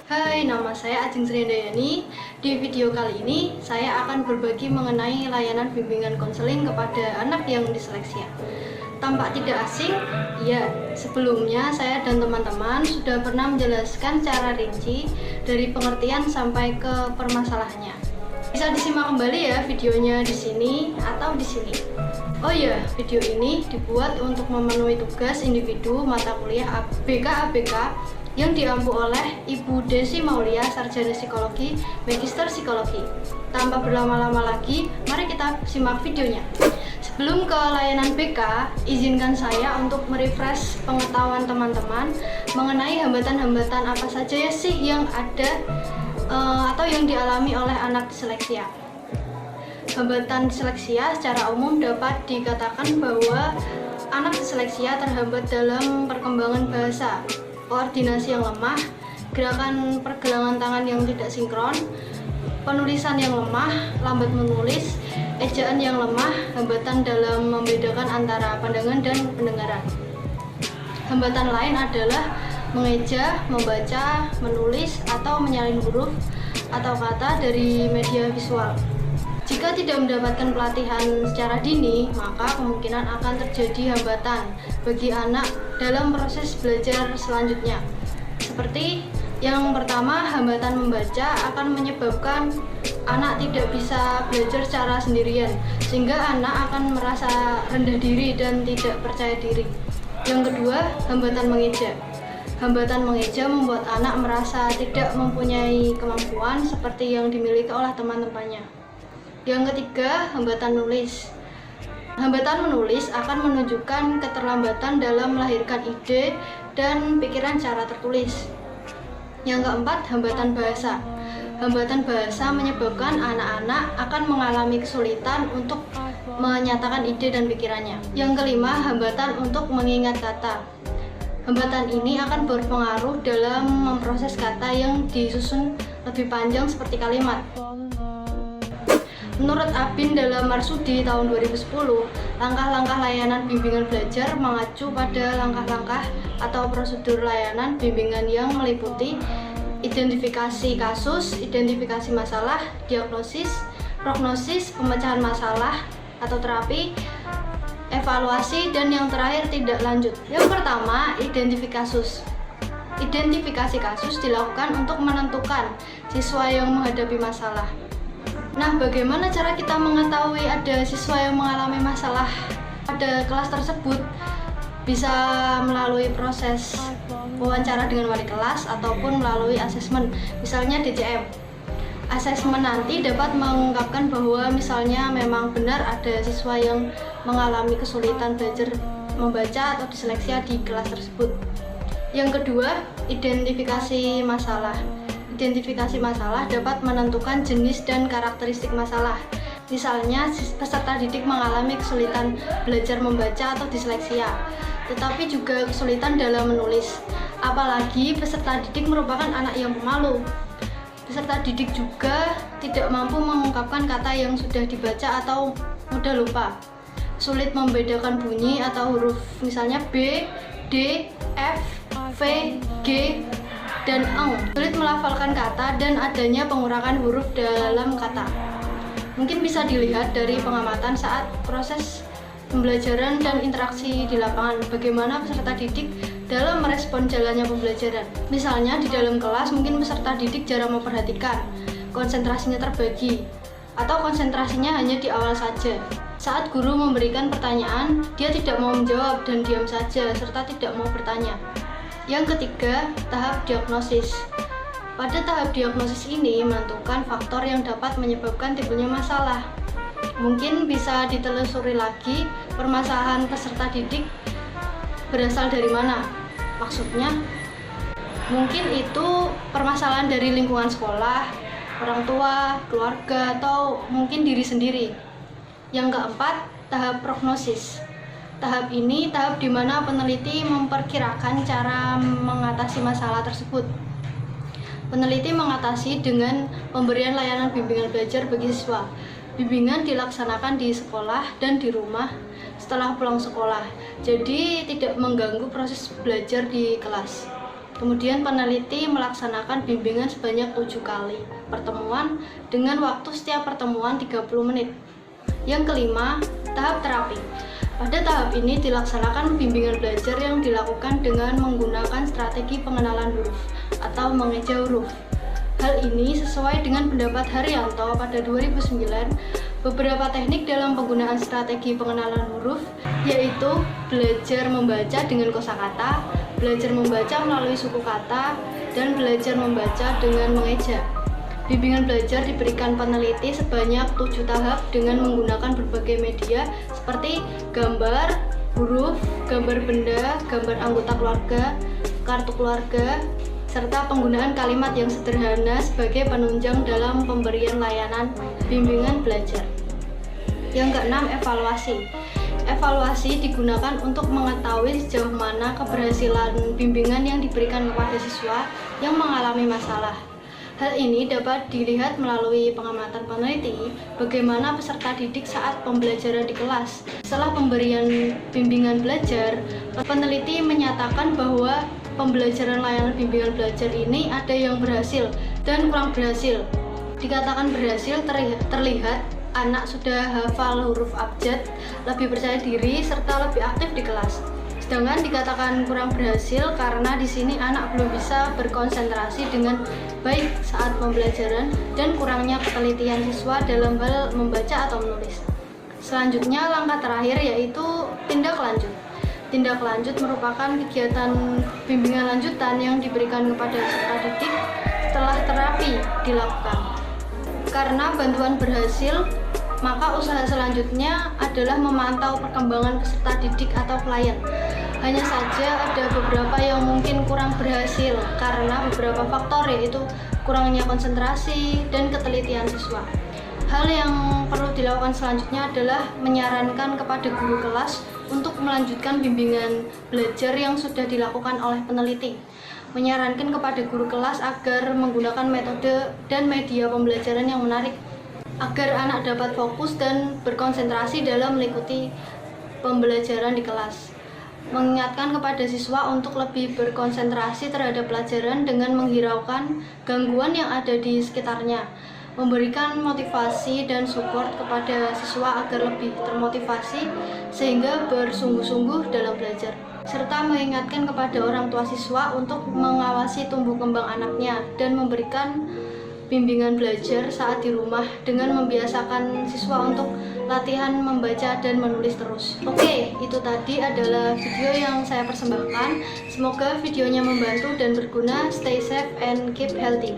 Hai, nama saya Ajeng Sriandayani. Di video kali ini, saya akan berbagi mengenai layanan bimbingan konseling kepada anak yang disleksia. Tampak tidak asing, ya, sebelumnya saya dan teman-teman sudah pernah menjelaskan cara rinci dari pengertian sampai ke permasalahannya. Bisa disimak kembali ya videonya di sini atau di sini. Oh iya, video ini dibuat untuk memenuhi tugas individu mata kuliah ABK yang diampu oleh Ibu Desi Maulia, Sarjana Psikologi, Magister Psikologi. Tanpa berlama-lama lagi, mari kita simak videonya. Sebelum ke layanan BK, izinkan saya untuk merefresh pengetahuan teman-teman mengenai hambatan-hambatan apa saja sih yang ada atau yang dialami oleh anak disleksia. Hambatan disleksia secara umum dapat dikatakan bahwa anak disleksia terhambat dalam perkembangan bahasa, koordinasi yang lemah, gerakan pergelangan tangan yang tidak sinkron, penulisan yang lemah, lambat menulis, ejaan yang lemah, hambatan dalam membedakan antara pandangan dan pendengaran. Hambatan lain adalah mengeja, membaca, menulis, atau menyalin huruf atau kata dari media visual. Jika tidak mendapatkan pelatihan secara dini, maka kemungkinan akan terjadi hambatan bagi anak dalam proses belajar selanjutnya. Seperti yang pertama, hambatan membaca akan menyebabkan anak tidak bisa belajar secara sendirian, sehingga anak akan merasa rendah diri dan tidak percaya diri. Yang kedua, hambatan mengeja. Hambatan mengeja membuat anak merasa tidak mempunyai kemampuan seperti yang dimiliki oleh teman-temannya. Yang ketiga, hambatan menulis. Hambatan menulis akan menunjukkan keterlambatan dalam melahirkan ide dan pikiran secara tertulis. Yang keempat, hambatan bahasa. Hambatan bahasa menyebabkan anak-anak akan mengalami kesulitan untuk menyatakan ide dan pikirannya. Yang kelima, hambatan untuk mengingat kata. Hambatan ini akan berpengaruh dalam memproses kata yang disusun lebih panjang seperti kalimat. Menurut Abin dalam Marsudi tahun 2010, langkah-langkah layanan bimbingan belajar mengacu pada langkah-langkah atau prosedur layanan bimbingan yang meliputi identifikasi kasus, identifikasi masalah, diagnosis, prognosis, pemecahan masalah atau terapi, evaluasi, dan yang terakhir tindak lanjut. Yang pertama, identifikasi kasus. Identifikasi kasus dilakukan untuk menentukan siswa yang menghadapi masalah. Nah, bagaimana cara kita mengetahui ada siswa yang mengalami masalah pada kelas tersebut? Bisa melalui proses wawancara dengan wali kelas ataupun melalui asesmen, misalnya DCM. Asesmen nanti dapat mengungkapkan bahwa misalnya memang benar ada siswa yang mengalami kesulitan belajar membaca atau disleksia di kelas tersebut. Yang kedua, identifikasi masalah. Identifikasi masalah dapat menentukan jenis dan karakteristik masalah. Misalnya, peserta didik mengalami kesulitan belajar membaca atau disleksia, tetapi juga kesulitan dalam menulis. Apalagi peserta didik merupakan anak yang pemalu. Peserta didik juga tidak mampu mengungkapkan kata yang sudah dibaca atau mudah lupa. Sulit membedakan bunyi atau huruf, misalnya B, D, F, V, G, dan eng. Sulit melafalkan kata dan adanya pengurangan huruf dalam kata. Mungkin bisa dilihat dari pengamatan saat proses pembelajaran dan interaksi di lapangan, bagaimana peserta didik dalam merespon jalannya pembelajaran. Misalnya di dalam kelas mungkin peserta didik jarang memperhatikan, konsentrasinya terbagi, atau konsentrasinya hanya di awal saja. Saat guru memberikan pertanyaan, dia tidak mau menjawab dan diam saja serta tidak mau bertanya. Yang ketiga, tahap diagnosis. Pada tahap diagnosis ini menentukan faktor yang dapat menyebabkan timbulnya masalah. Mungkin bisa ditelusuri lagi permasalahan peserta didik berasal dari mana. Maksudnya, mungkin itu permasalahan dari lingkungan sekolah, orang tua, keluarga, atau mungkin diri sendiri. Yang keempat, tahap prognosis. Tahap ini tahap di mana peneliti memperkirakan cara mengatasi masalah tersebut. Peneliti mengatasi dengan pemberian layanan bimbingan belajar bagi siswa. Bimbingan dilaksanakan di sekolah dan di rumah setelah pulang sekolah, jadi tidak mengganggu proses belajar di kelas. Kemudian peneliti melaksanakan bimbingan sebanyak 7 kali pertemuan dengan waktu setiap pertemuan 30 menit. Yang kelima, tahap terapi. Pada tahap ini dilaksanakan bimbingan belajar yang dilakukan dengan menggunakan strategi pengenalan huruf atau mengeja huruf. Hal ini sesuai dengan pendapat Haryanto pada 2009. Beberapa teknik dalam penggunaan strategi pengenalan huruf yaitu belajar membaca dengan kosakata, belajar membaca melalui suku kata, dan belajar membaca dengan mengeja. Bimbingan belajar diberikan peneliti sebanyak 7 tahap dengan menggunakan berbagai media seperti gambar, huruf, gambar benda, gambar anggota keluarga, kartu keluarga, serta penggunaan kalimat yang sederhana sebagai penunjang dalam pemberian layanan bimbingan belajar. Yang keenam, evaluasi. Evaluasi digunakan untuk mengetahui sejauh mana keberhasilan bimbingan yang diberikan kepada siswa yang mengalami masalah. Hal ini dapat dilihat melalui pengamatan peneliti bagaimana peserta didik saat pembelajaran di kelas. Setelah pemberian bimbingan belajar, peneliti menyatakan bahwa pembelajaran layanan bimbingan belajar ini ada yang berhasil dan kurang berhasil. Dikatakan berhasil terlihat anak sudah hafal huruf abjad, lebih percaya diri, serta lebih aktif di kelas. Sedangkan dikatakan kurang berhasil karena di sini anak belum bisa berkonsentrasi dengan baik saat pembelajaran dan kurangnya ketelitian siswa dalam hal membaca atau menulis. Selanjutnya, langkah terakhir yaitu tindak lanjut. Tindak lanjut merupakan kegiatan bimbingan lanjutan yang diberikan kepada peserta didik setelah terapi dilakukan. Karena bantuan berhasil, maka usaha selanjutnya adalah memantau perkembangan peserta didik atau klien. Hanya saja ada beberapa yang mungkin kurang berhasil karena beberapa faktor, yaitu kurangnya konsentrasi dan ketelitian siswa. Hal yang perlu dilakukan selanjutnya adalah menyarankan kepada guru kelas untuk melanjutkan bimbingan belajar yang sudah dilakukan oleh peneliti. Menyarankan kepada guru kelas agar menggunakan metode dan media pembelajaran yang menarik agar anak dapat fokus dan berkonsentrasi dalam mengikuti pembelajaran di kelas. Mengingatkan kepada siswa untuk lebih berkonsentrasi terhadap pelajaran dengan menghiraukan gangguan yang ada di sekitarnya. Memberikan motivasi dan support kepada siswa agar lebih termotivasi sehingga bersungguh-sungguh dalam belajar. Serta mengingatkan kepada orang tua siswa untuk mengawasi tumbuh kembang anaknya dan memberikan bimbingan belajar saat di rumah dengan membiasakan siswa untuk latihan membaca dan menulis terus. Oke, itu tadi adalah video yang saya persembahkan. Semoga videonya membantu dan berguna. Stay safe and keep healthy.